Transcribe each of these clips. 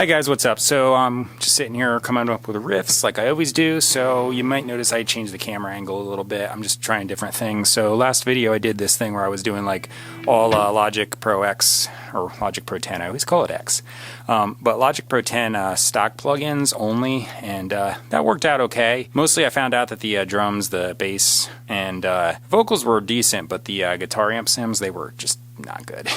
Hi guys, what's up? So I'm just sitting here coming up with riffs like I always do. So you might notice I changed the camera angle a little bit. I'm just trying different things. So last video I did this thing where I was doing like all Logic Pro X or Logic Pro 10. I always call it X. But Logic Pro 10 stock plugins only, and that worked out okay. Mostly I found out that the drums, the bass, and vocals were decent, but the guitar amp sims, they were just not good.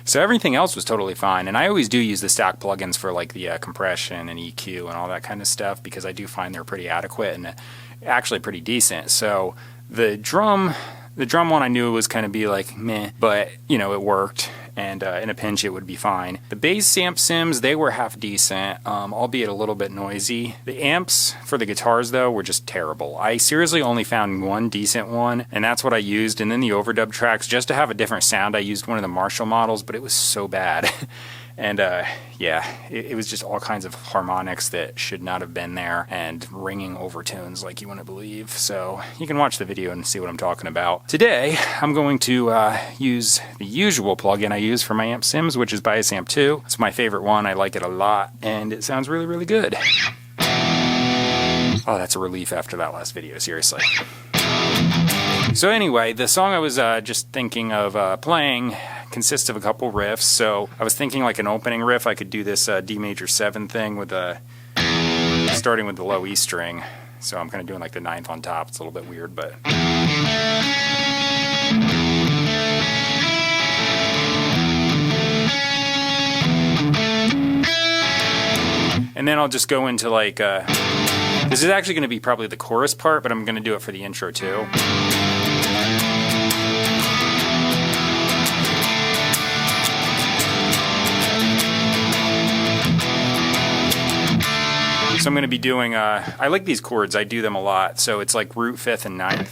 So everything else was totally fine, and I always do use the stock plugins for like the compression and EQ and all that kind of stuff because I do find they're pretty adequate and actually pretty decent. So the drum one I knew it was kind of be like meh, but you know, it worked, and in a pinch it would be fine. The bass amp sims, they were half decent, albeit a little bit noisy. The amps for the guitars though were just terrible. I seriously only found one decent one, and that's what I used. And then the overdub tracks, just to have a different sound, I used one of the Marshall models, but it was so bad. And yeah, it was just all kinds of harmonics that should not have been there and ringing overtones like you wouldn't believe. So you can watch the video and see what I'm talking about. Today, I'm going to use the usual plugin I use for my amp sims, which is Bias Amp 2. It's my favorite one. I like it a lot, and it sounds really, really good. Oh, that's a relief after that last video, seriously. So anyway, the song I was just thinking of playing consists of a couple riffs. So I was thinking like an opening riff, I could do this D major 7 thing with starting with the low E string. So I'm kind of doing like the 9th on top. It's a little bit weird, but... And then I'll just go into like... this is actually going to be probably the chorus part, but I'm going to do it for the intro too. So I'm going to be doing, I like these chords, I do them a lot, so it's like root, 5th, and 9th.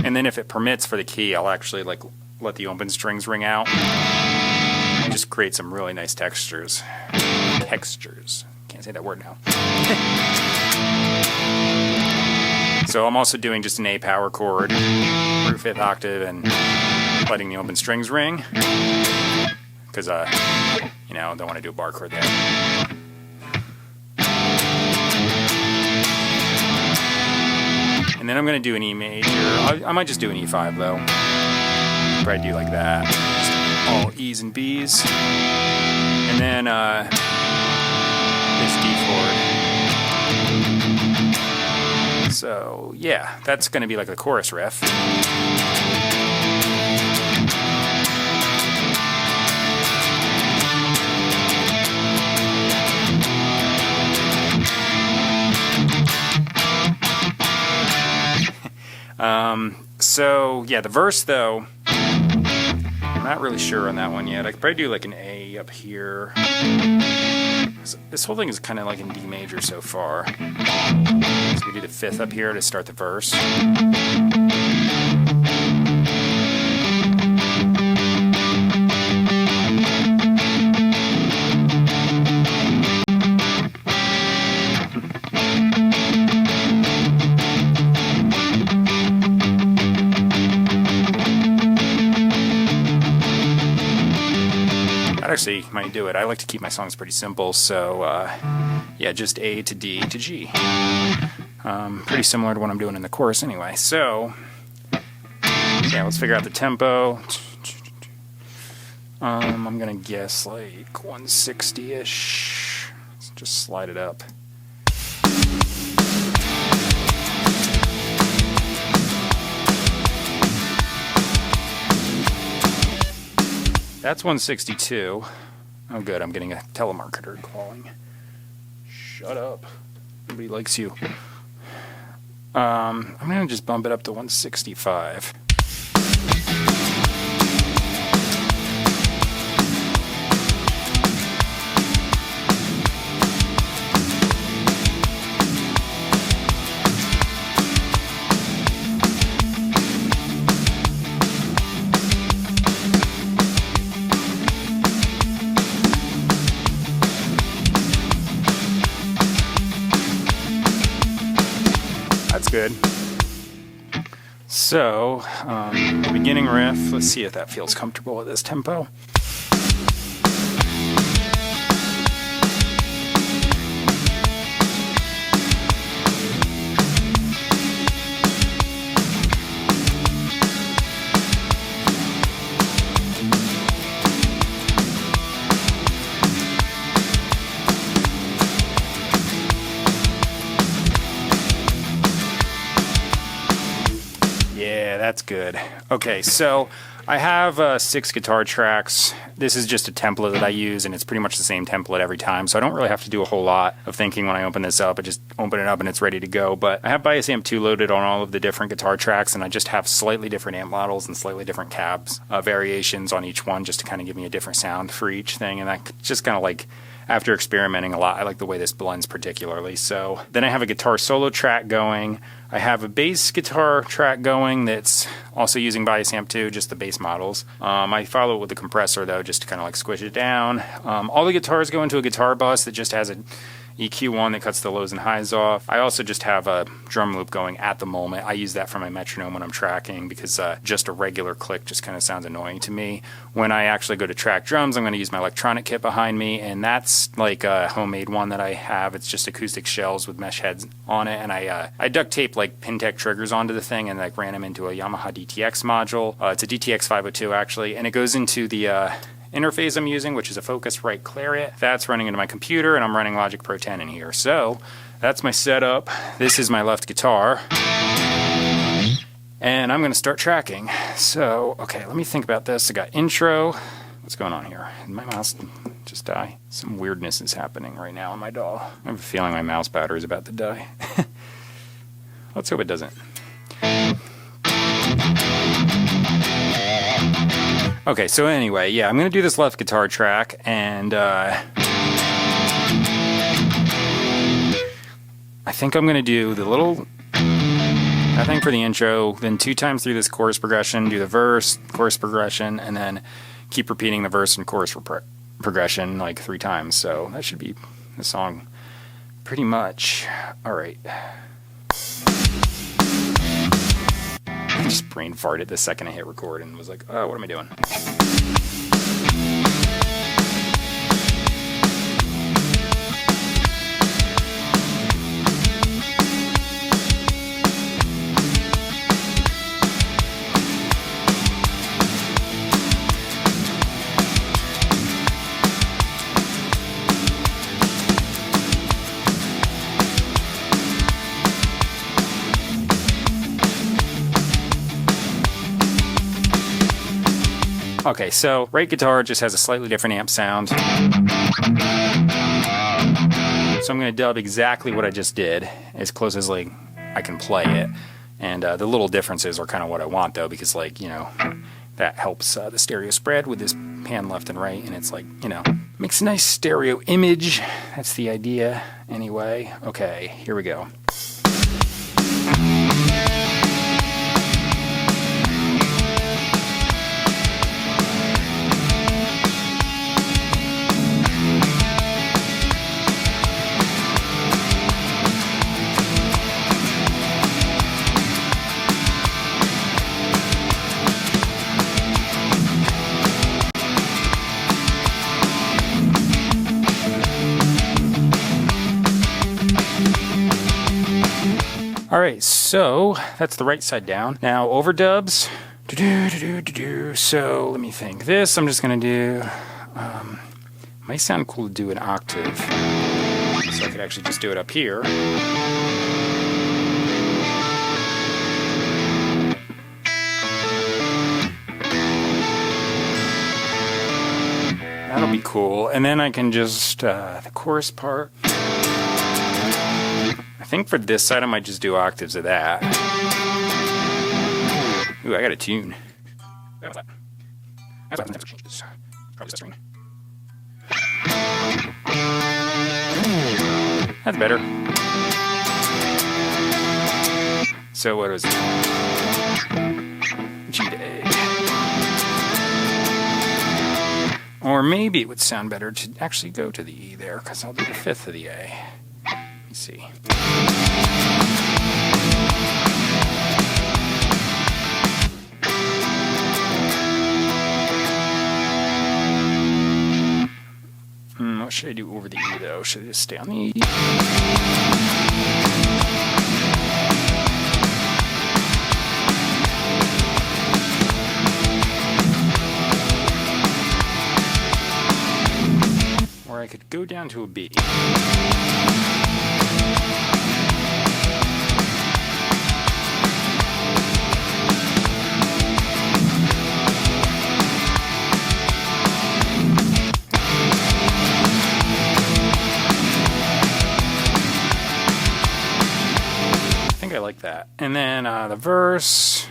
And then if it permits for the key, I'll actually like let the open strings ring out and just create some really nice textures. Textures. Can't say that word now. So I'm also doing just an A power chord, root, 5th octave, and letting the open strings ring. Because, you know, I don't want to do a bar chord there. And then I'm going to do an E major. I might just do an E5 though. Probably do like that. Just all E's and B's. And then this D chord. So yeah, that's going to be like the chorus riff. So yeah, the verse though, I'm not really sure on that one yet. I could probably do like an A up here. This whole thing is kind of like in D major so far. So we do the 5th up here to start the verse. Actually might do it. I like to keep my songs pretty simple, so yeah, just A to D to G. Pretty similar to what I'm doing in the chorus anyway. So yeah, let's figure out the tempo. I'm gonna guess like 160-ish. Let's just slide it up. That's 162. Oh good, I'm getting a telemarketer calling. Shut up. Nobody likes you. I'm going to just bump it up to 165. That's good. So, the beginning riff, let's see if that feels comfortable at this tempo. that's good. Okay, so I have 6 guitar tracks. This is just a template that I use, and it's pretty much the same template every time, so I don't really have to do a whole lot of thinking when I open this up. I just open it up and it's ready to go. But I have Bias Amp 2 loaded on all of the different guitar tracks, and I just have slightly different amp models and slightly different cabs, variations on each one, just to kind of give me a different sound for each thing. And that just kind of like, after experimenting a lot, I like the way this blends particularly. So then I have a guitar solo track going. I have a bass guitar track going that's also using Bias Amp 2, just the bass models. I follow it with the compressor though, just to kind of like squish it down. All the guitars go into a guitar bus that just has a EQ1 that cuts the lows and highs off. I also just have a drum loop going at the moment. I use that for my metronome when I'm tracking, because just a regular click just kind of sounds annoying to me. When I actually go to track drums, I'm going to use my electronic kit behind me, and that's like a homemade one that I have. It's just acoustic shells with mesh heads on it, and I duct tape like Pintec triggers onto the thing and like ran them into a Yamaha DTX module. It's a DTX 502 actually, and it goes into the interface I'm using, which is a Focusrite Clarinet. That's running into my computer, and I'm running Logic Pro 10 in here. So that's my setup. This is my left guitar, and I'm going to start tracking. So, okay, let me think about this. I got intro. What's going on here? Did my mouse just die? Some weirdness is happening right now on my DAW. I have a feeling my mouse battery is about to die. Let's hope it doesn't. Okay, so anyway, yeah, I'm going to do this left guitar track, and I think I'm going to do the little, I think for the intro, then 2 times through this chorus progression, do the verse, chorus progression, and then keep repeating the verse and chorus progression like 3 times. So that should be the song pretty much. All right. I just brain farted the second I hit record and was like, oh, what am I doing? Okay, so right guitar just has a slightly different amp sound. So I'm going to dub exactly what I just did, as close as like I can play it. And the little differences are kind of what I want though, because like, you know, that helps the stereo spread with this pan left and right, and it's like, you know, makes a nice stereo image. That's the idea anyway. Okay, here we go. Alright, so that's the right side down. Now overdubs. So let me think. This I'm just going to do. Might sound cool to do an octave. So I could actually just do it up here. That'll be cool. And then I can just, the chorus part. I think for this side I might just do octaves of that. Ooh, I got a tune. That's better. So what was it? G to A. Or maybe it would sound better to actually go to the E there, because I'll do the 5th of the A. Let's see. What should I do over the E though? Should I just stay on the E? Or I could go down to a B. I like that. And then the verse.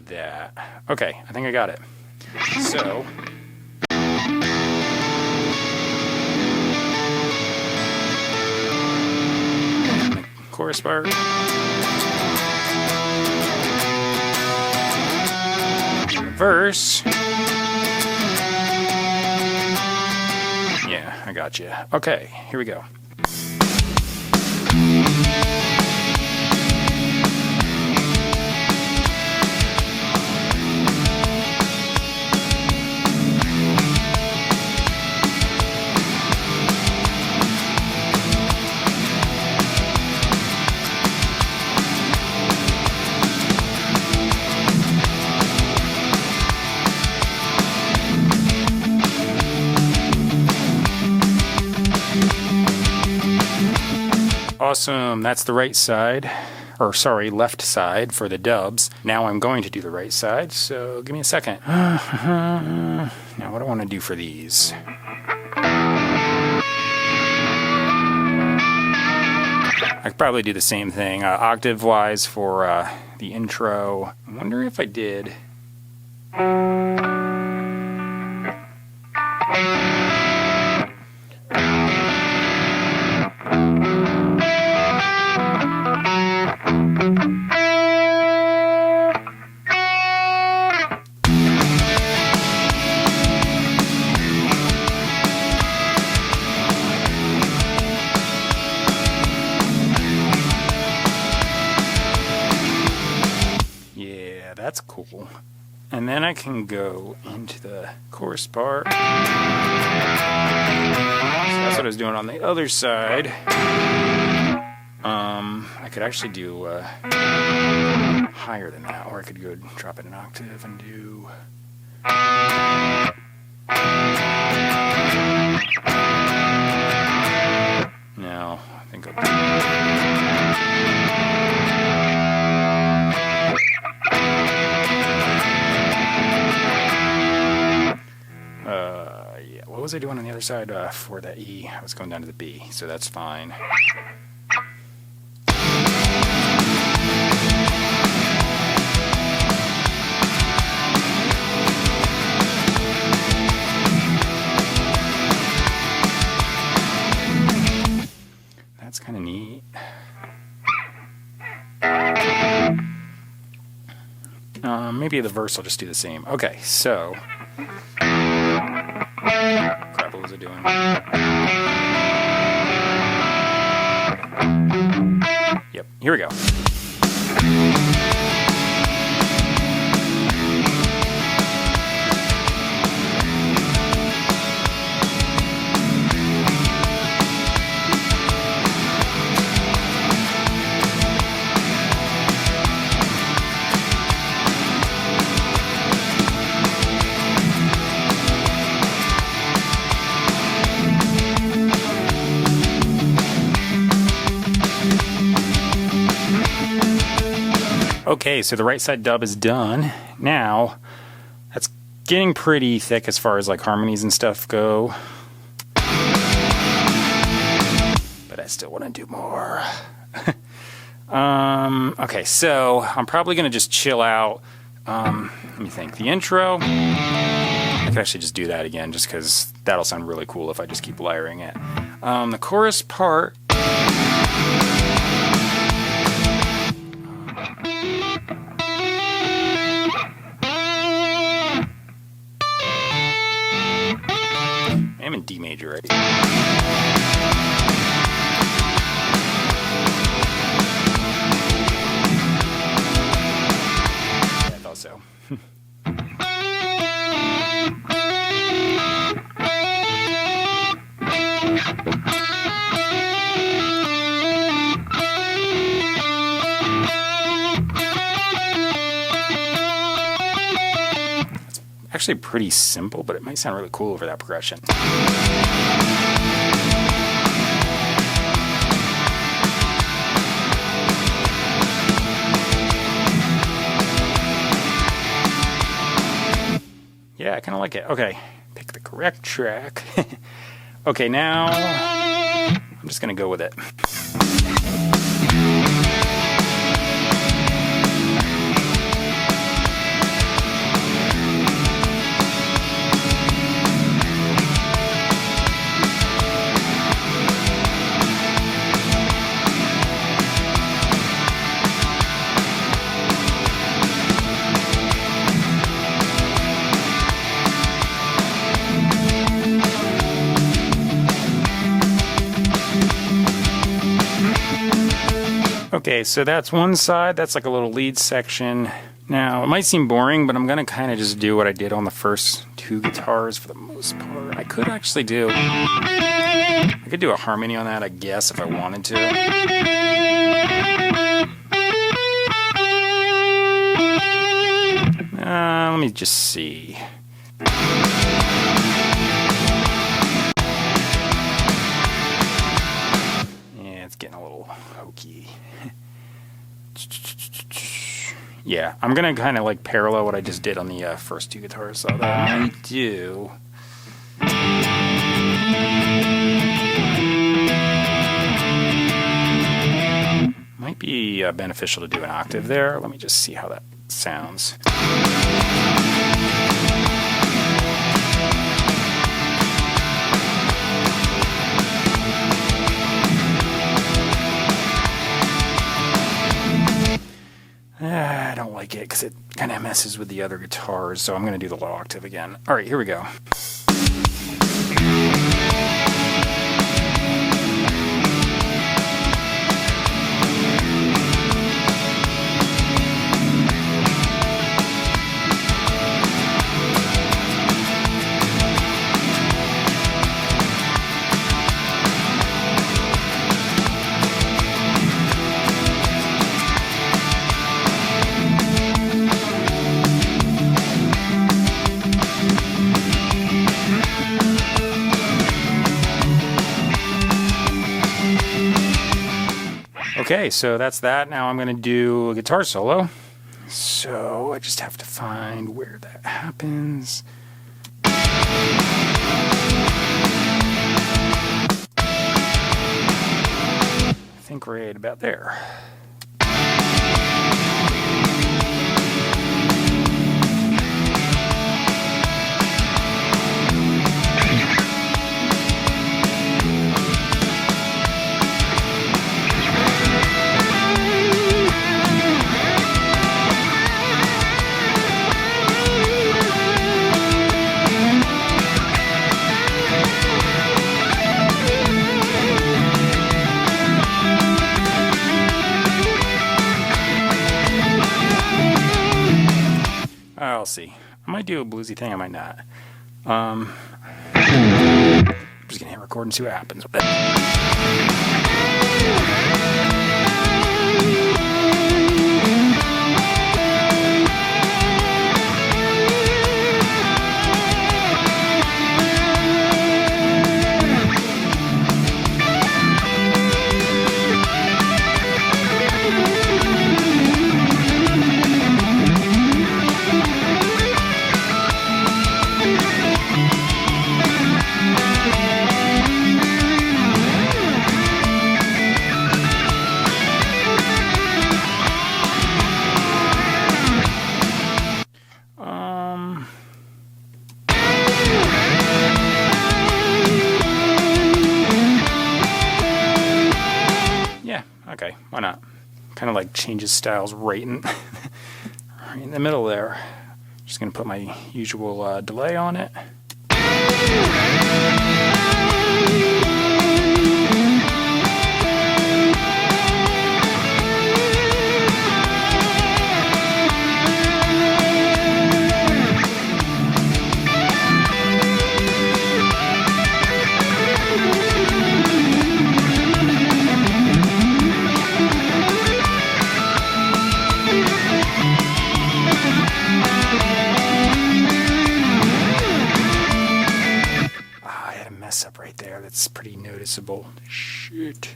That. Okay, I think I got it. So, the chorus part. The verse. Yeah, I got you. Okay, here we go. Awesome, that's the right side, or sorry, left side for the dubs. Now I'm going to do the right side, so give me a second. Now what do I want to do for these? I could probably do the same thing, octave-wise for the intro. I wonder if I did... That's cool. And then I can go into the chorus part. So that's what I was doing on the other side. I could actually do higher than that, or I could go drop it an octave and do... No, I think I'll do... What was I doing on the other side for that E? I was going down to the B, so that's fine. That's kind of neat. Maybe the verse will just do the same. Okay, so... Crap, what was I doing? Yep, here we go. Okay, so the right side dub is done. Now, that's getting pretty thick as far as like harmonies and stuff go. But I still want to do more. Okay, so I'm probably going to just chill out. Let me think. The intro, I could actually just do that again just because that'll sound really cool if I just keep layering it. The chorus part... I'm in D major right here. Yeah, I thought so. Actually pretty simple, but it might sound really cool over that progression. I kind of like it. Okay, pick the correct track. Okay, now I'm just going to go with it. Okay, so that's one side. That's like a little lead section. Now, it might seem boring, but I'm going to kind of just do what I did on the first two guitars for the most part. I could actually do... I could do a harmony on that, I guess, if I wanted to. Let me just see. Yeah, it's getting a little hokey. Yeah, I'm going to kind of like parallel what I just did on the first two guitars. So that I might do... Might be beneficial to do an octave there. Let me just see how that sounds. I don't like it because it kind of messes with the other guitars, so I'm going to do the low octave again. All right, here we go. Okay, so that's that. Now I'm going to do a guitar solo. So I just have to find where that happens. I think right about there. I'll see. I might do a bluesy thing, I might not. I'm just gonna hit record and see what happens with it. Okay, why not? Kind of like changes styles right in the middle there. Just gonna put my usual delay on it. Up right there. That's pretty noticeable. Shit.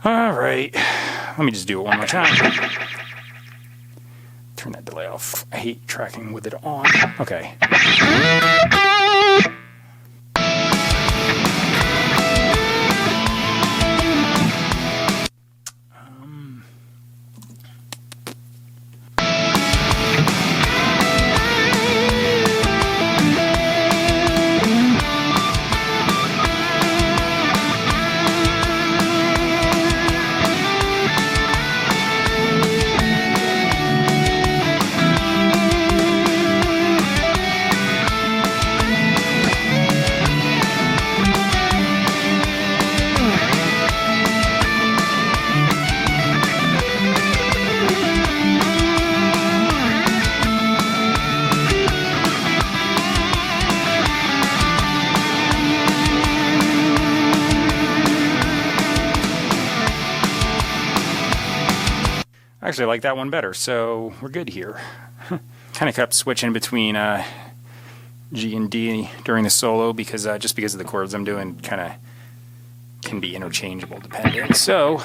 All right. Let me just do it one more time. turn that delay off. I hate tracking with it on. Okay. Actually, I like that one better, so we're good here. Kind of kept switching between G and D during the solo because just because of the chords I'm doing kind of can be interchangeable depending. So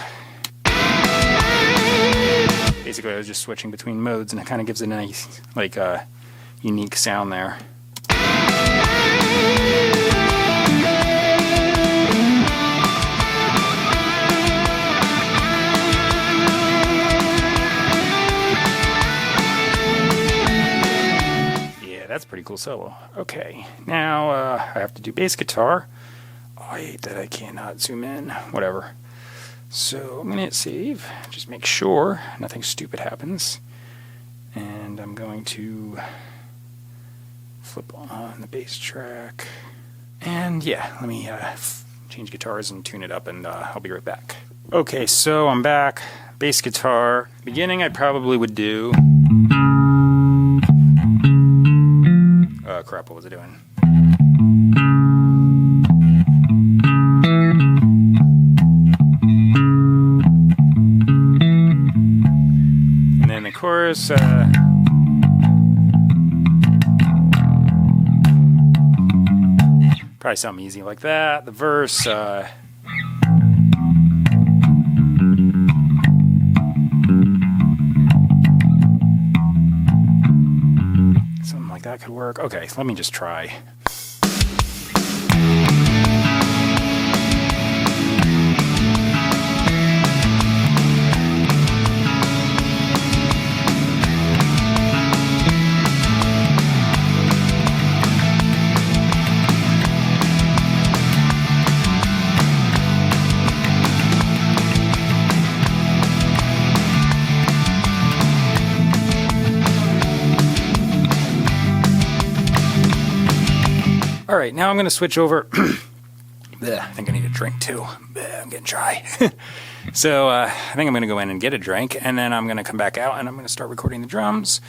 basically I was just switching between modes, and it kind of gives it a nice, like, unique sound there. That's a pretty cool solo. Okay, now I have to do bass guitar. Oh, I hate that I cannot zoom in. Whatever. So I'm going to hit save. Just make sure nothing stupid happens. And I'm going to flip on the bass track. And yeah, let me change guitars and tune it up, and I'll be right back. Okay, so I'm back. Bass guitar. Beginning, I probably would do... crap, what was I doing? And then the chorus, probably something easy like that. The verse, that could work. Okay, let me just try. All right, now I'm going to switch over. Bleh, I think I need a drink too. Bleh, I'm getting dry. So I think I'm going to go in and get a drink, and then I'm going to come back out and I'm going to start recording the drums.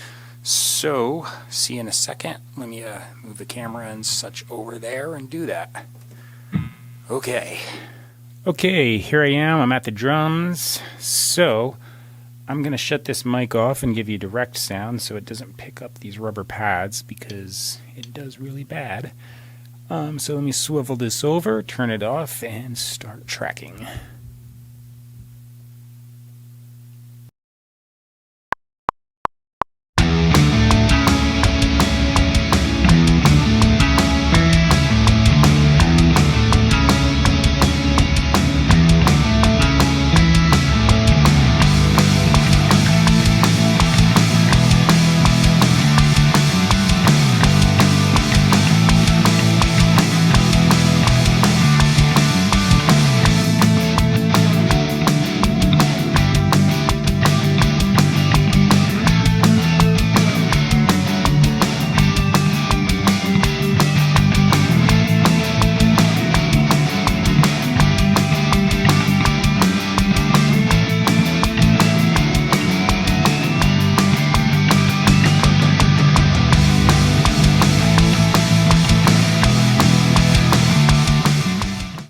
So see you in a second. Let me move the camera and such over there and do that. Okay. Okay, here I am. I'm at the drums. So I'm going to shut this mic off and give you direct sound so it doesn't pick up these rubber pads because it does really bad. So let me swivel this over, turn it off, and start tracking.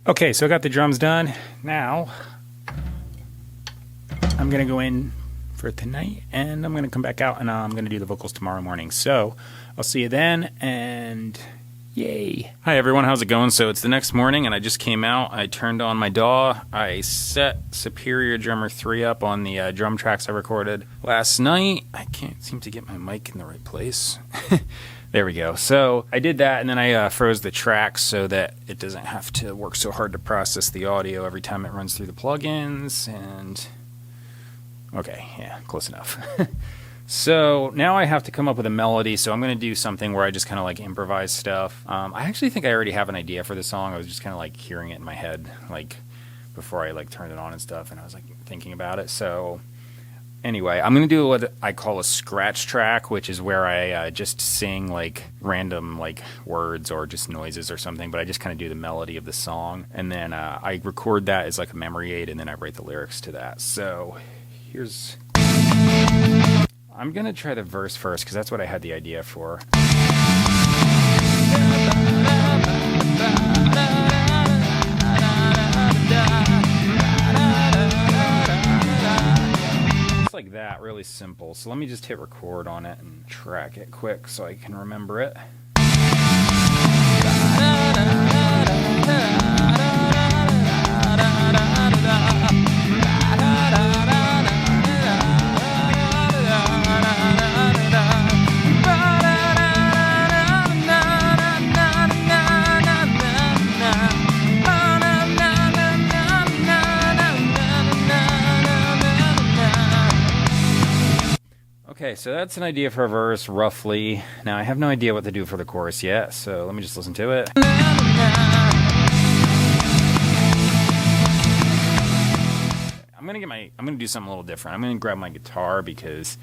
Okay, so I got the drums done. Now, I'm going to go in for tonight, and I'm going to come back out, and I'm going to do the vocals tomorrow morning. So, I'll see you then, and Yay. Hi everyone, how's it going? So it's the next morning and I just came out. I turned on my DAW. I set Superior Drummer 3 up on the drum tracks I recorded last night. I can't seem to get my mic in the right place. There we go. So I did that and then I froze the tracks so that it doesn't have to work so hard to process the audio every time it runs through the plugins. And okay, yeah, close enough. So now I have to come up with a melody, so I'm going to do something where I just kind of like improvise stuff. I actually think I already have an idea for the song. I was just kind of like hearing it in my head, like before I like turned it on and stuff, and I was like thinking about it. So anyway, I'm going to do what I call a scratch track, which is where I just sing like random like words or just noises or something, but I just kind of do the melody of the song, and then I record that as like a memory aid, and then I write the lyrics to that. So here's... I'm going to try the verse first because that's what I had the idea for. It's like that, really simple. So let me just hit record on it and track it quick so I can remember it. Okay, so that's an idea for a verse, roughly. Now, I have no idea what to do for the chorus yet, so let me just listen to it. I'm gonna do something a little different. I'm gonna grab my guitar because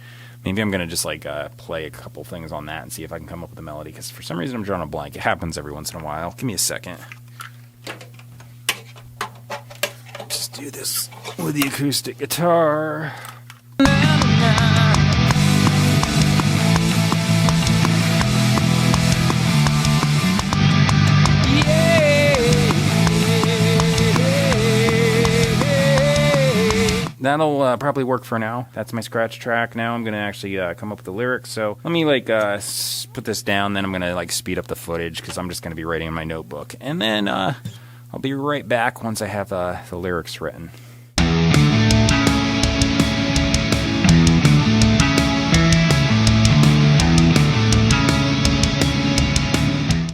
maybe I'm gonna just like play a couple things on that and see if I can come up with a melody, because for some reason I'm drawing a blank. It happens every once in a while. Give me a second. Just do this with the acoustic guitar. That'll probably work for now. That's my scratch track. Now I'm gonna actually come up with the lyrics. So let me like put this down. Then I'm gonna like speed up the footage because I'm just gonna be writing in my notebook. And then I'll be right back once I have the lyrics written.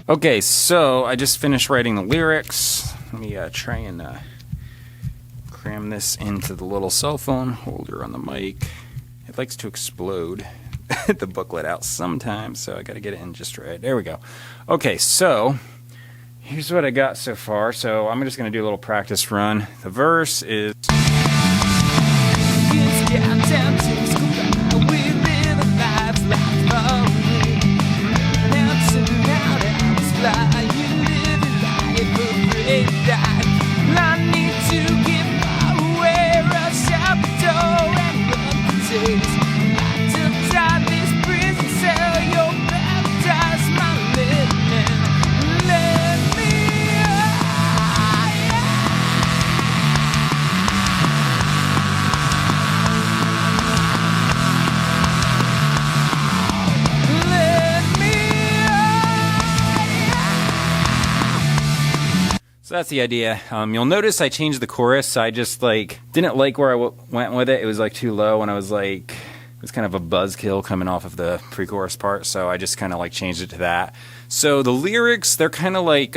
Okay, so I just finished writing the lyrics. Let me try and cram this into the little cell phone holder on the mic. It likes to explode the booklet out sometimes, so I gotta get it in just right. There we go. Okay, so here's what I got so far. So I'm just gonna do a little practice run. The verse is... So that's the idea. You'll notice I changed the chorus. I just like didn't like where I went with it. It was like too low, and I was like, it was kind of a buzzkill coming off of the pre-chorus part. So I just kind of like changed it to that. So the lyrics, they're kind of like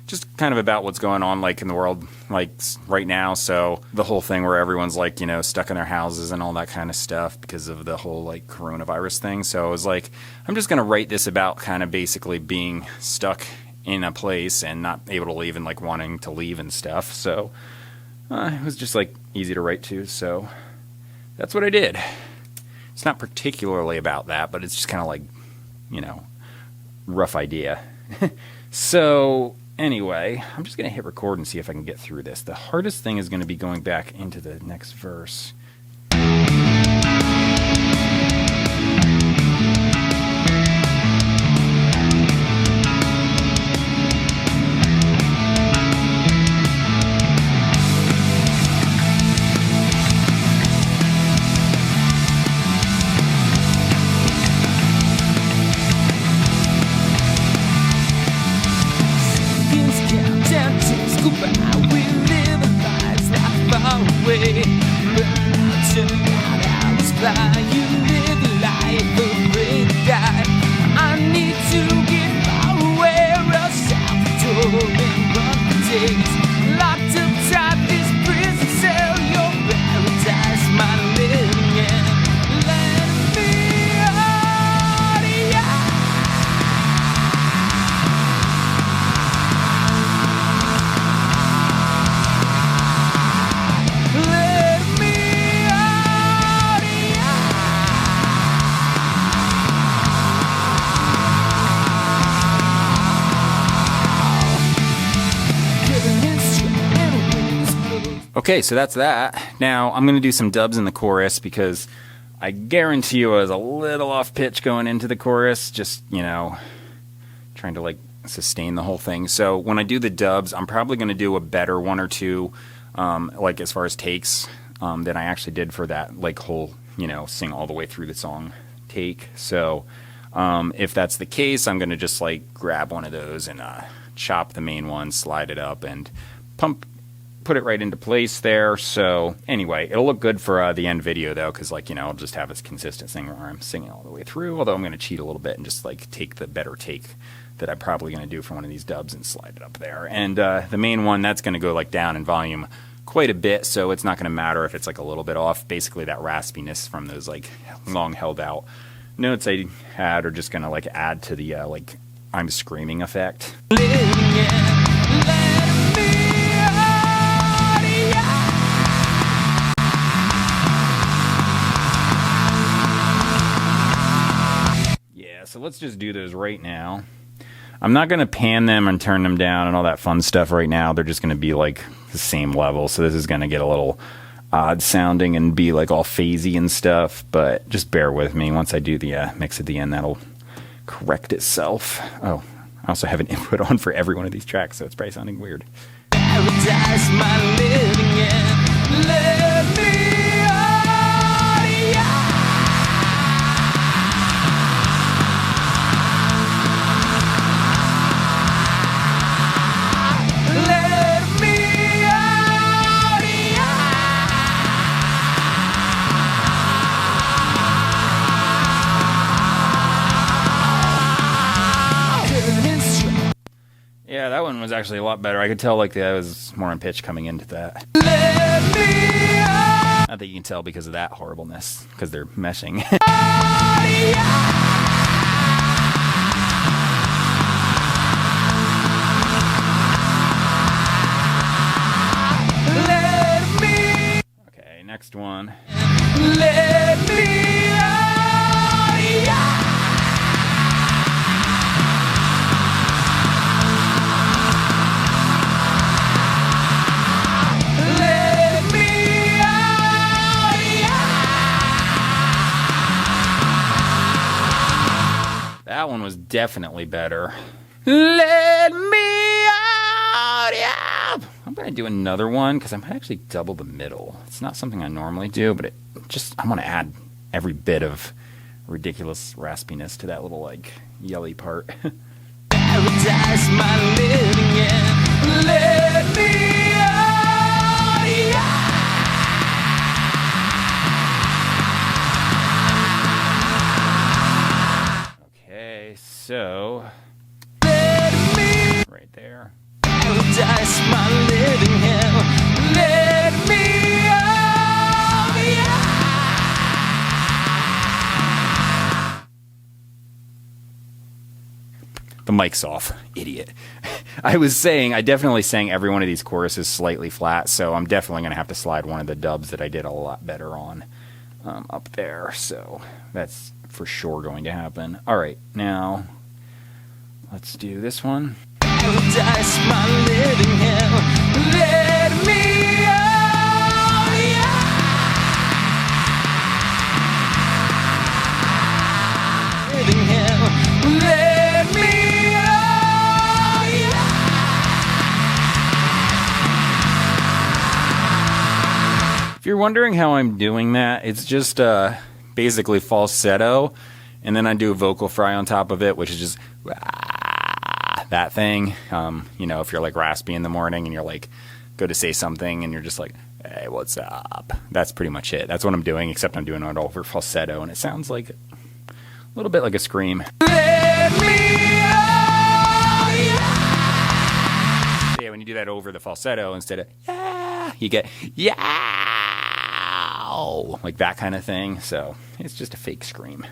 just kind of about what's going on like in the world like right now. So the whole thing where everyone's like, you know, stuck in their houses and all that kind of stuff because of the whole like coronavirus thing. So I was like, I'm just gonna write this about kind of basically being stuck in a place and not able to leave and like wanting to leave and stuff. So it was just like easy to write to. So that's what I did. It's not particularly about that, but it's just kind of like, you know, rough idea. So anyway, I'm just going to hit record and see if I can get through this. The hardest thing is going to be going back into the next verse. Okay, so that's that. Now I'm going to do some dubs in the chorus because I guarantee you I was a little off pitch going into the chorus, just, you know, trying to like sustain the whole thing. So when I do the dubs, I'm probably going to do a better one or two, like as far as takes, than I actually did for that like whole, you know, sing all the way through the song take. So if that's the case, I'm going to just like grab one of those and chop the main one, slide it up, and put it right into place there. So anyway, it'll look good for the end video though, because like, you know, I'll just have this consistent thing where I'm singing all the way through, although I'm going to cheat a little bit and just like take the better take that I'm probably going to do for one of these dubs and slide it up there. And the main one, that's going to go like down in volume quite a bit, so it's not going to matter if it's like a little bit off. Basically that raspiness from those like long held out notes I had are just going to like add to the like I'm screaming effect. So let's just do those right now. I'm not going to pan them and turn them down and all that fun stuff right now. They're just going to be like the same level. So this is going to get a little odd sounding and be like all phasey and stuff. But just bear with me. Once I do the mix at the end, that'll correct itself. Oh, I also have an input on for every one of these tracks, so it's probably sounding weird. Paradise, my living in, let me yeah, that one was actually a lot better. I could tell like I was more on pitch coming into that. Not that you can tell because of that horribleness, because they're meshing. Okay, next one. Let me that one was definitely better. Let me out, yeah. I'm going to do another one because I might actually double the middle. It's not something I normally do, but I want to add every bit of ridiculous raspiness to that little like yelly part. Paradise, my living in. Let me out, yeah. So, right there. Paradise, my living hell. Let me out, yeah. The mic's off, idiot. I definitely sang every one of these choruses slightly flat, so I'm definitely going to have to slide one of the dubs that I did a lot better on up there. So that's for sure going to happen. All right, now let's do this one. Paradise, my living hell. Let me out, yeah. Living hell. Let me out, yeah. If you're wondering how I'm doing that, it's just basically falsetto, and then I do a vocal fry on top of it, which is just that thing. You know, if you're like raspy in the morning and you're like go to say something and you're just like, hey, what's up? That's pretty much it. That's what I'm doing, except I'm doing it over falsetto, and it sounds like a little bit like a scream. Let me out, yeah. Yeah, when you do that over the falsetto instead of yeah, you get yeah, like that kind of thing. So it's just a fake scream.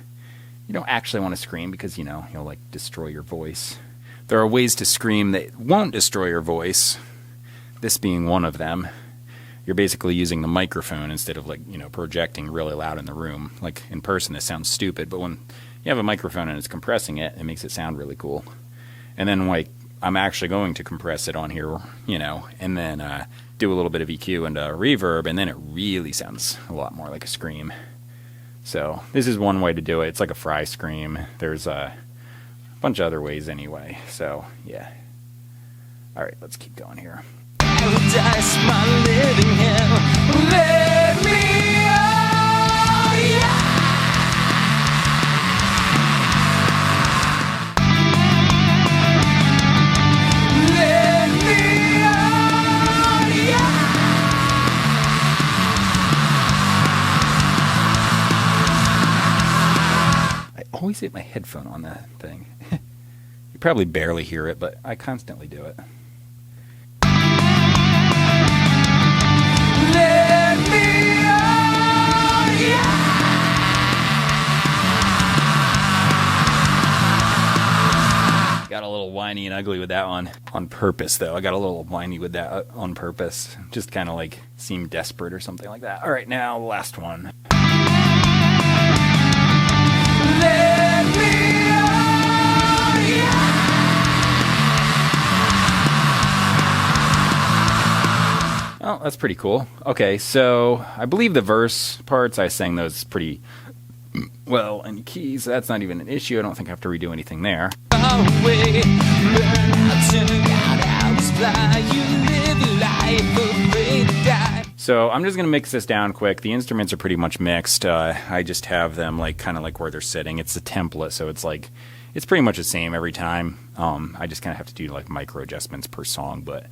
You don't actually want to scream because, you know, you'll like destroy your voice. There are ways to scream that won't destroy your voice, this being one of them. You're basically using the microphone instead of like, you know, projecting really loud in the room. Like in person, this sounds stupid, but when you have a microphone and it's compressing it, it makes it sound really cool. And then like I'm actually going to compress it on here, you know, and then do a little bit of EQ and reverb, and then it really sounds a lot more like a scream. So this is one way to do it. It's like a fry scream. There's a bunch of other ways anyway. So yeah. All right, let's keep going here. Paradise, my living hell. Let me out, yeah. Let me out, yeah. I always hit my headphone on that thing. You probably barely hear it, but I constantly do it. Let me out, yeah. Got a little whiny and ugly with that one. On purpose, though. I got a little whiny with that on purpose. Just kind of like seemed desperate or something like that. All right, now last one. Let me out, yeah. Oh, that's pretty cool. Okay, so I believe the verse parts, I sang those pretty well in keys. That's not even an issue. I don't think I have to redo anything there. Away, burn out, turn out, I was fly. You live your life, afraid to die. So I'm just going to mix this down quick. The instruments are pretty much mixed. I just have them like kind of like where they're sitting. It's a template, so it's like it's pretty much the same every time. I just kind of have to do like micro adjustments per song, but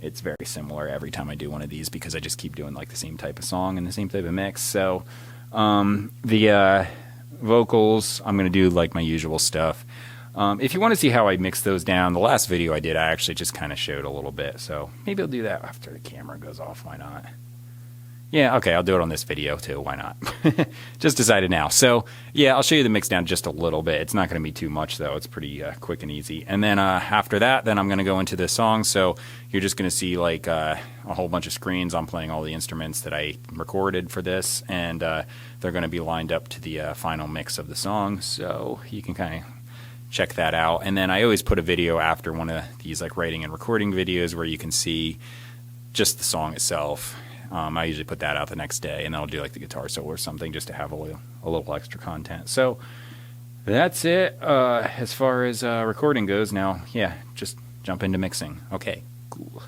it's very similar every time I do one of these because I just keep doing like the same type of song and the same type of mix. So the vocals, I'm going to do like my usual stuff. If you want to see how I mix those down, the last video I did, I actually just kind of showed a little bit. So maybe I'll do that after the camera goes off. Why not? Yeah, okay, I'll do it on this video too. Why not? Just decided now. So yeah, I'll show you the mix down just a little bit. It's not going to be too much though. It's pretty quick and easy. And then after that, then I'm going to go into the song. So you're just going to see like a whole bunch of screens. I'm playing all the instruments that I recorded for this, and they're going to be lined up to the final mix of the song. So you can kind of check that out. And then I always put a video after one of these like writing and recording videos where you can see just the song itself. I usually put that out the next day, and then I'll do like the guitar solo or something just to have a little extra content. So that's it as far as recording goes. Now, yeah, just jump into mixing. Okay, cool.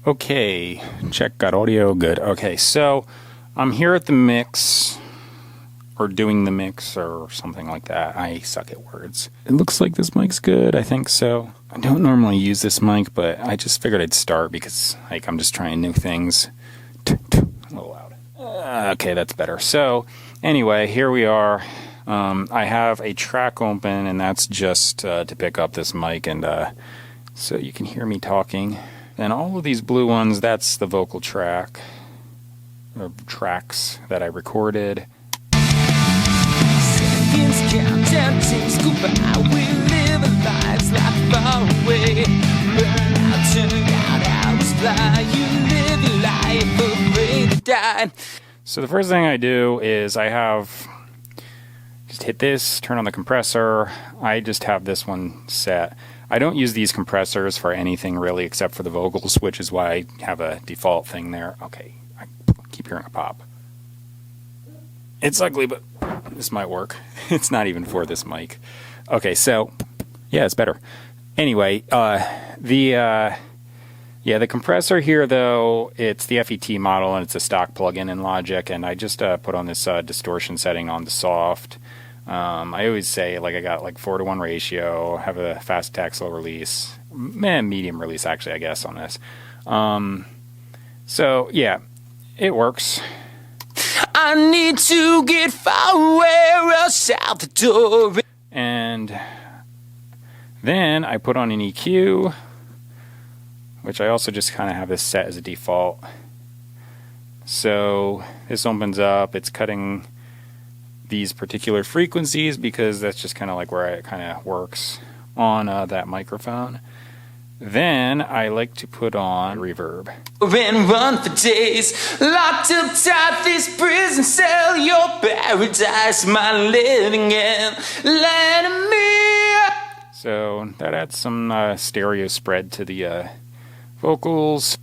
Okay, check, got audio, good. Okay, so I'm here at the mix, or doing the mix, or something like that. I suck at words. It looks like this mic's good, I think so. I don't normally use this mic, but I just figured I'd start because like I'm just trying new things. A little loud. Okay, that's better. So anyway, here we are. I have a track open, and that's just to pick up this mic, and so you can hear me talking. Then all of these blue ones, that's the vocal track, or tracks that I recorded. Seconds count, temptations go by. We live our lives like far away. Burn out, turn out, hours fly. You live your life, afraid to die. So the first thing I do is I have just hit this, turn on the compressor. I just have this one set. I don't use these compressors for anything really except for the vocals, which is why I have a default thing there. Okay, I keep hearing a pop. It's ugly, but this might work. It's not even for this mic. Okay, so yeah, it's better. Anyway, the compressor here though, it's the FET model and it's a stock plugin in Logic, and I just put on this distortion setting on the soft. I always say like I got like 4:1 ratio, have a fast attack, slow release, medium release actually I guess on this. So yeah, it works. I need to get far away, rush out the door. And then I put on an EQ, which I also just kind of have this set as a default. So this opens up, it's cutting these particular frequencies because that's just kind of like where it kind of works on that microphone. Then I like to put on reverb. And run for days, locked up tight, this prison cell, your paradise, my living hell. Let me. So that adds some stereo spread to the vocals.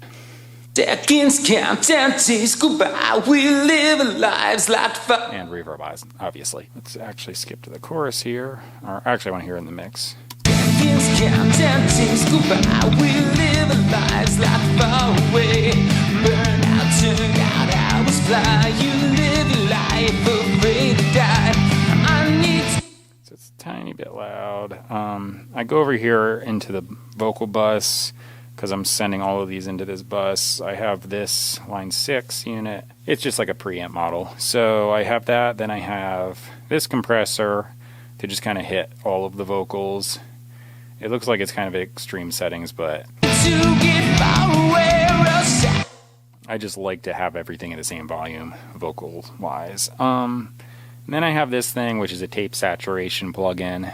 Seconds count, empty, scoop out. We live our lives like fire. And reverb, obviously. Let's actually skip to the chorus here. Or actually, I want to hear it in the mix. Seconds count, empty, scoop out. We live our lives like far away. Burn out, turn out, hours fly. You live your life afraid to die. I need. So it's a tiny bit loud. I go over here into the vocal bus because I'm sending all of these into this bus. I have this line 6 unit. It's just like a preamp model. So I have that. Then I have this compressor to just kind of hit all of the vocals. It looks like it's kind of extreme settings, but I just like to have everything in the same volume, vocal-wise. Then I have this thing, which is a tape saturation plugin.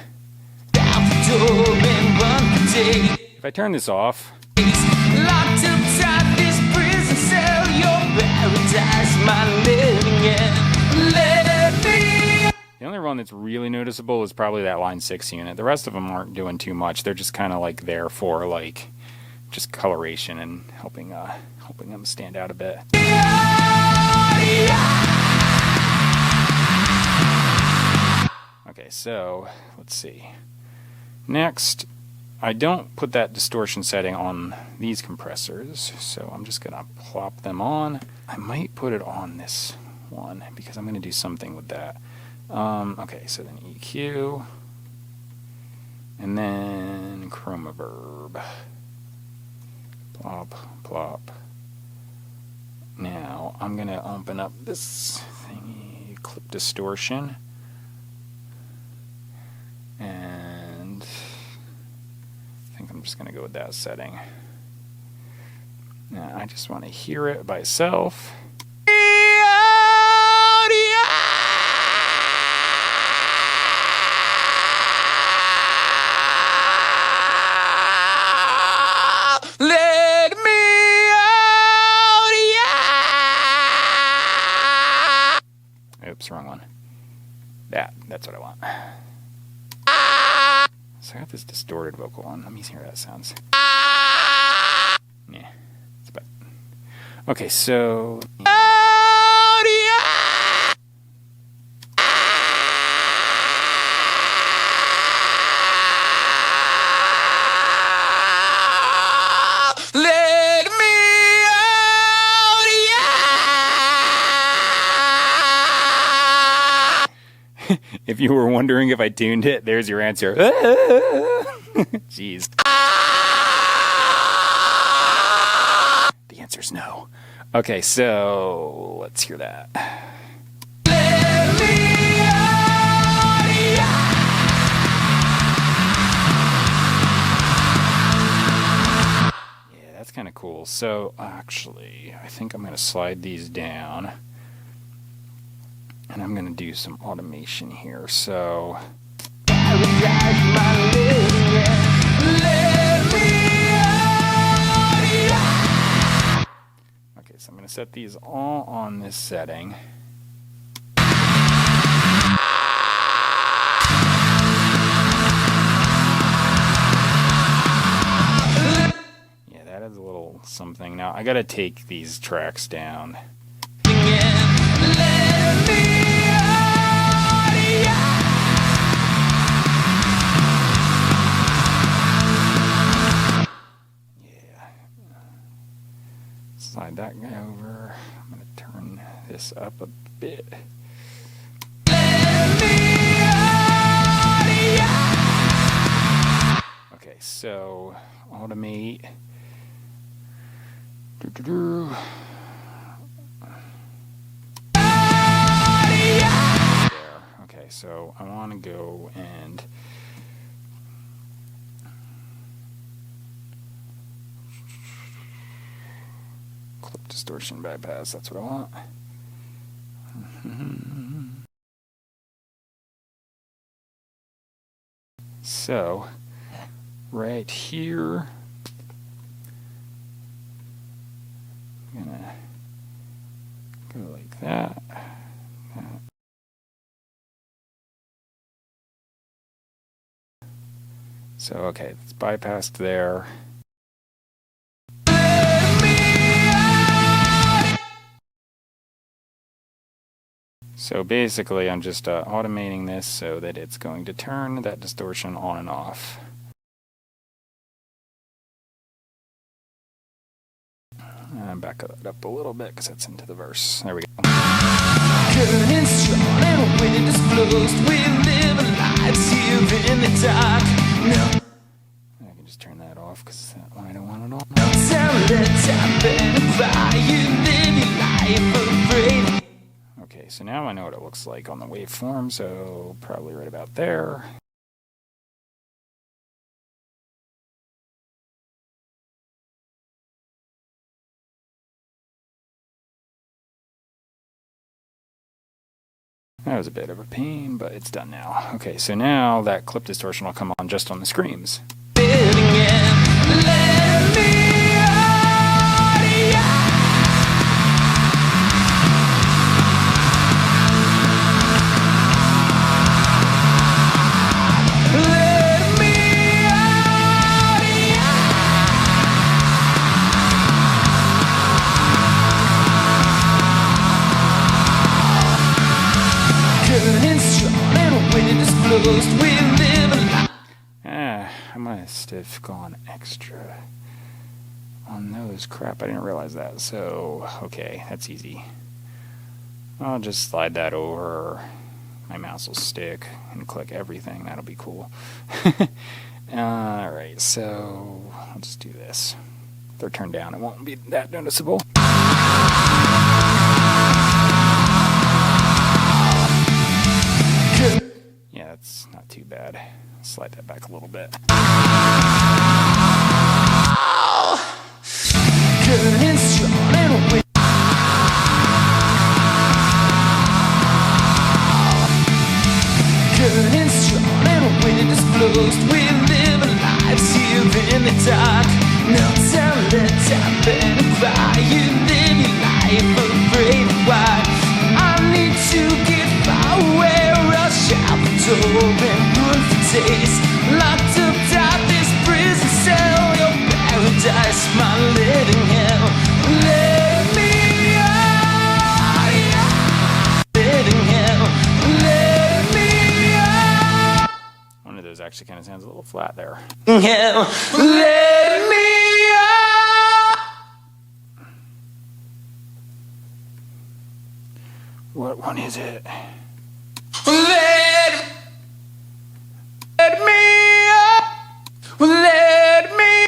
If I turn this off, the only one that's really noticeable is probably that line 6 unit. The rest of them aren't doing too much. They're just kind of like there for like just coloration and helping them stand out a bit. Okay, so let's see. Next, I don't put that distortion setting on these compressors, so I'm just gonna plop them on. I might put it on this one because I'm gonna do something with that. Okay, so then EQ, and then chroma verb. Plop, plop. Now I'm gonna open up this thingy, clip distortion, and I think I'm just gonna go with that setting. Now I just want to hear it by itself. Oops, wrong one. That's what I want. So I got this distorted vocal on. Let me hear how that sounds. Yeah, it's about. Okay, so. If you were wondering if I tuned it, there's your answer. Jeez. The answer's no. Okay, so let's hear that. Yeah, that's kind of cool. So actually, I think I'm going to slide these down. And I'm going to do some automation here, so. Okay, so I'm going to set these all on this setting. Yeah, that is a little something. Now, I got to take these tracks down. Slide that guy over. I'm going to turn this up a bit. Okay, so automate. There. Okay, so I want to go and clip distortion bypass, that's what I want. So, right here, I'm gonna go like that. So, okay, it's bypassed there. So basically I'm just automating this so that it's going to turn that distortion on and off. And back that up a little bit because that's into the verse. There we go. Current strong and wind is closed. We live our lives here in the dark. No. I can just turn that off because that one I don't want it on. No time to tap and cry. You live your life afraid. Okay, so now I know what it looks like on the waveform, so probably right about there. That was a bit of a pain, but it's done now. Okay, so now that clip distortion will come on just on the screams. I must have gone extra on those. Crap, I didn't realize that. So, okay, that's easy. I'll just slide that over. My mouse will stick and click everything. That'll be cool. Alright, so I'll just do this. If they're turned down, it won't be that noticeable. Yeah, that's not too bad. Slide that back a little bit. We live our lives here in the dark. No time to tap and cry. You live your life afraid of why. I need to get far away, rush out the door and run for days. Locked up out this prison cell, your paradise, my living hell. Let me out, yeah. Living hell. Let me out. One of those actually kind of sounds a little flat there. Hell. Let me out. What one is it? Let me up. Let me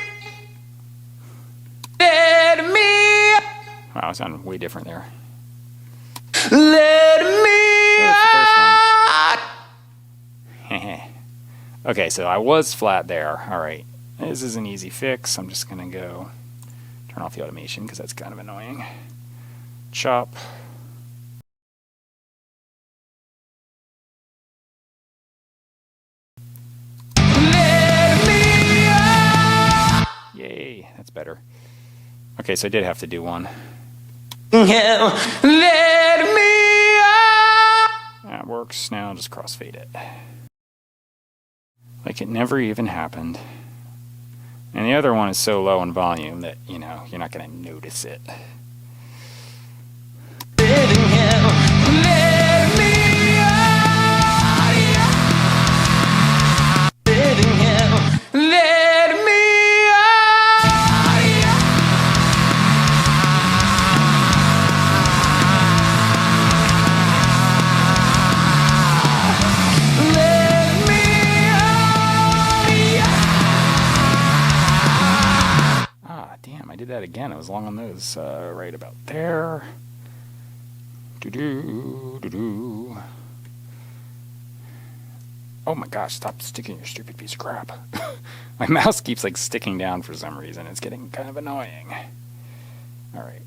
up. Wow, it sounded way different there. Let me That out. was the first one. Okay, so I was flat there. Alright, this is an easy fix. I'm just going to go turn off the automation because that's kind of annoying. Chop. Yay, that's better. Okay, so I did have to do one. Hell, let me out. That works. Now I'll just crossfade it. Like it never even happened. And the other one is so low in volume that, you know, you're not going to notice it. Living hell, let me out. Living hell, let me I did that again. I was long on those. Right about there. Doo-doo. Oh my gosh, stop sticking your stupid piece of crap. My mouse keeps like sticking down for some reason. It's getting kind of annoying. Alright.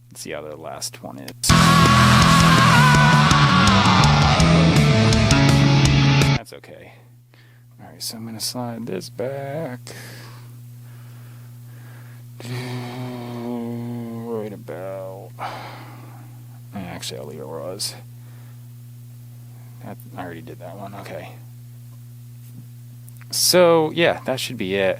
Let's see how the last one is. That's okay. Alright, so I'm going to slide this back. Right about... Actually, I'll leave it where it was. I already did that one. Okay. So, yeah, that should be it.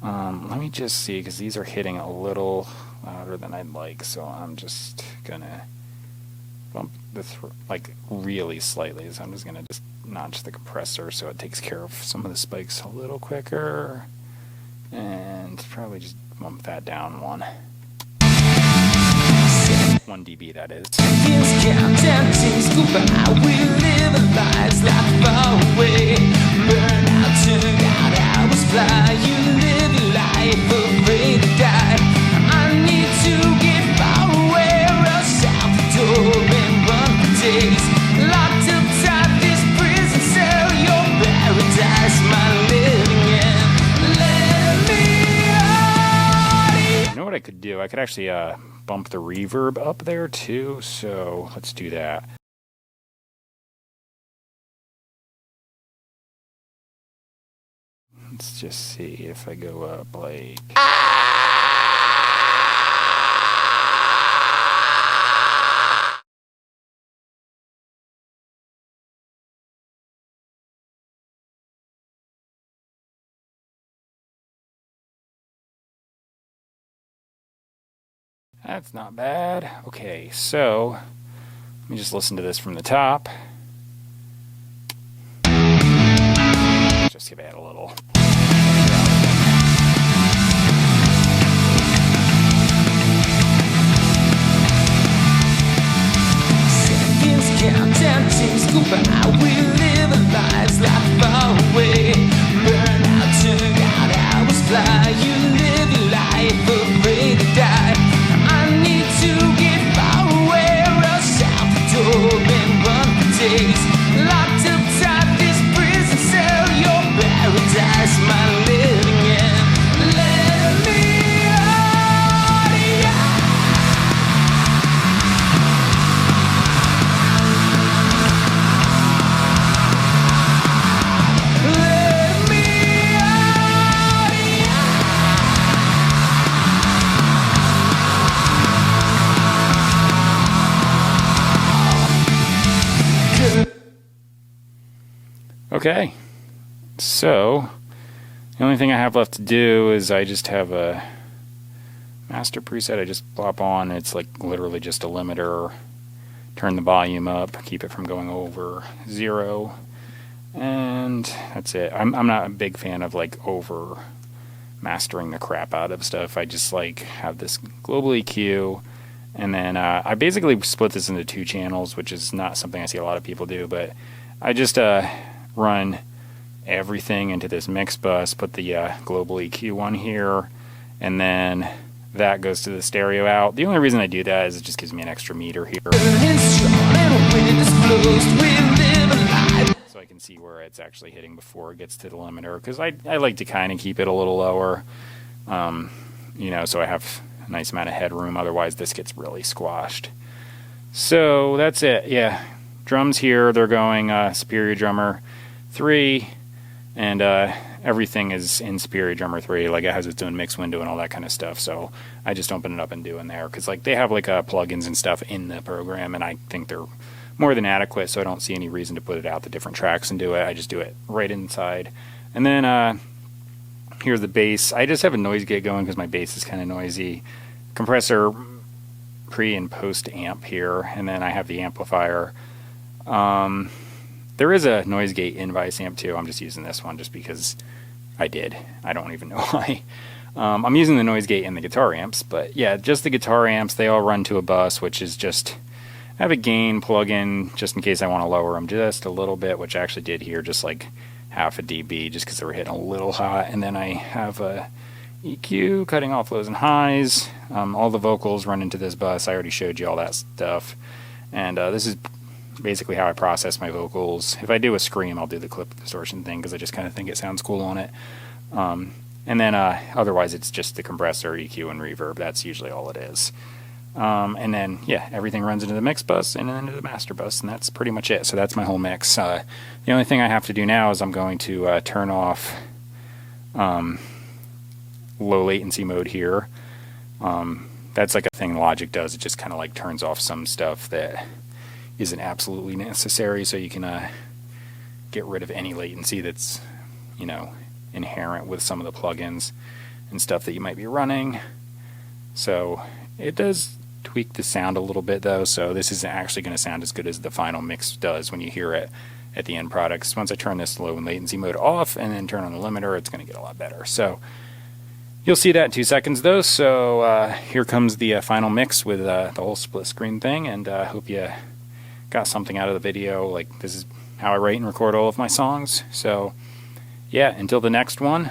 Let me just see, because these are hitting a little louder than I'd like, so I'm just gonna bump the like really slightly. So I'm just gonna just notch the compressor so it takes care of some of the spikes a little quicker, and probably just bump that down 1 dB, that is. You know what I could do? I could actually bump the reverb up there too, so let's do that. Let's just see if I go up like... That's not bad. Okay, so let me just listen to this from the top. Just give it a little. Seconds count, empty scoop out. We live our lives like far away. Burn out, turn out, hours fly. You live your life afraid to die. I need to get far away, rush out the door and run for days. Locked up tight, this prison cell, your paradise, my living end. Let me out, let me out, Okay, so the only thing I have left to do is I just have a master preset I just plop on. It's like literally just a limiter, turn the volume up, keep it from going over 0, and that's it. I'm not a big fan of like over mastering the crap out of stuff. I just like have this global EQ, and then I basically split this into 2 channels, which is not something I see a lot of people do, but I just run everything into this mix bus, put the global EQ on here, and then that goes to the stereo out. The only reason I do that is it just gives me an extra meter here, so I can see where it's actually hitting before it gets to the limiter, because I like to kind of keep it a little lower, you know, so I have a nice amount of headroom. Otherwise this gets really squashed. So that's it. Yeah, drums here, they're going Superior Drummer 3, and everything is in Superior Drummer 3. Like, it has its own mix window and all that kind of stuff, so I just open it up and do in there, because like they have like plugins and stuff in the program, and I think they're more than adequate, so I don't see any reason to put it out the different tracks and do it. I just do it right inside. And then here's the bass. I just have a noise gate going because my bass is kind of noisy. Compressor, pre and post amp here, and then I have the amplifier. There is a noise gate in Vice Amp too. I'm just using this one just because I did. I don't even know why. I'm using the noise gate in the guitar amps, but yeah, just the guitar amps, they all run to a bus, which is just, I have a gain plug-in just in case I want to lower them just a little bit, which I actually did here, just like half a dB, just because they were hitting a little hot. And then I have a EQ cutting off lows and highs. All the vocals run into this bus. I already showed you all that stuff. And this is basically how I process my vocals. If I do a scream, I'll do the clip distortion thing because I just kind of think it sounds cool on it. And then otherwise it's just the compressor, EQ, and reverb. That's usually all it is. And then, yeah, everything runs into the mix bus and then into the master bus, and that's pretty much it. So that's my whole mix. The only thing I have to do now is I'm going to turn off low latency mode here. That's like a thing Logic does. It just kind of like turns off some stuff that isn't absolutely necessary, so you can get rid of any latency that's, you know, inherent with some of the plugins and stuff that you might be running. So it does tweak the sound a little bit though, so this isn't actually going to sound as good as the final mix does when you hear it at the end product. So once I turn this low latency mode off and then turn on the limiter, it's going to get a lot better. So you'll see that in 2 seconds though. So here comes the final mix with the whole split screen thing, and I hope you got something out of the video. Like, this is how I write and record all of my songs. So yeah, until the next one,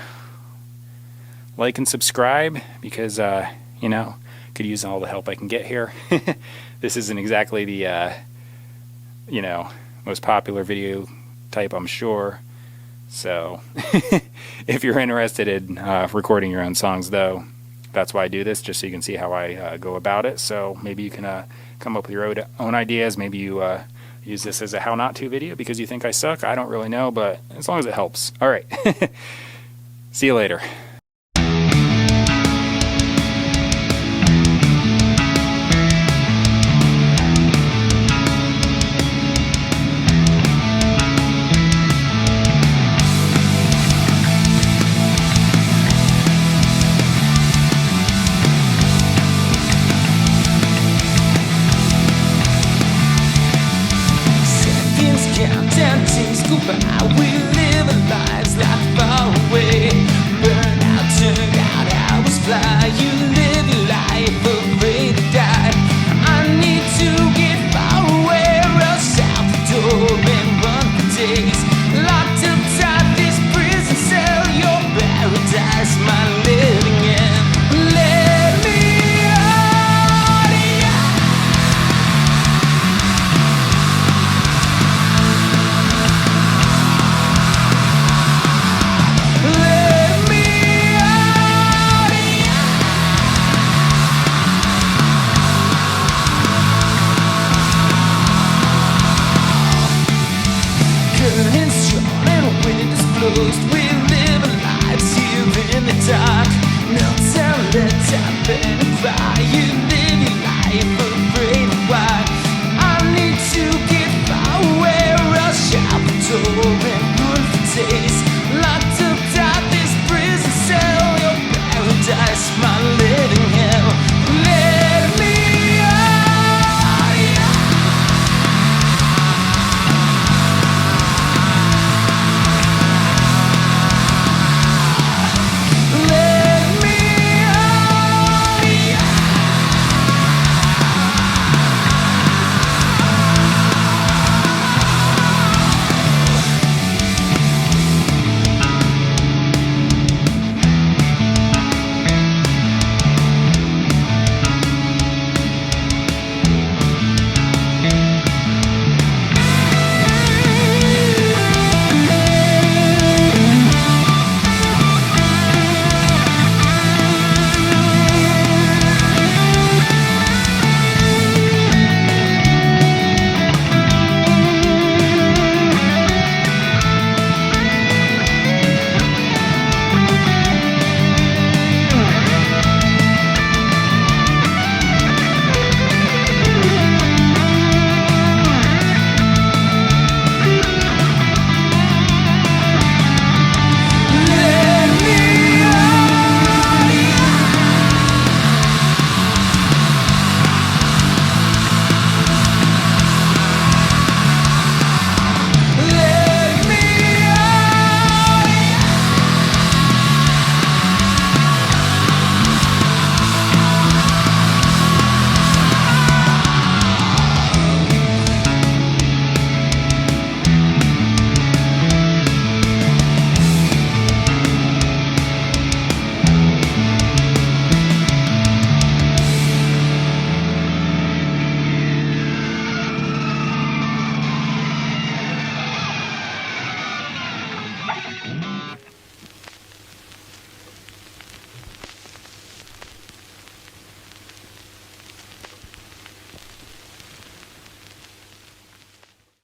like and subscribe, because you know, could use all the help I can get here. This isn't exactly the you know, most popular video type, I'm sure. So if you're interested in recording your own songs though, that's why I do this, just so you can see how I go about it. So maybe you can come up with your own ideas. Maybe you use this as a how not to video because you think I suck. I don't really know, but as long as it helps. All right. See you later.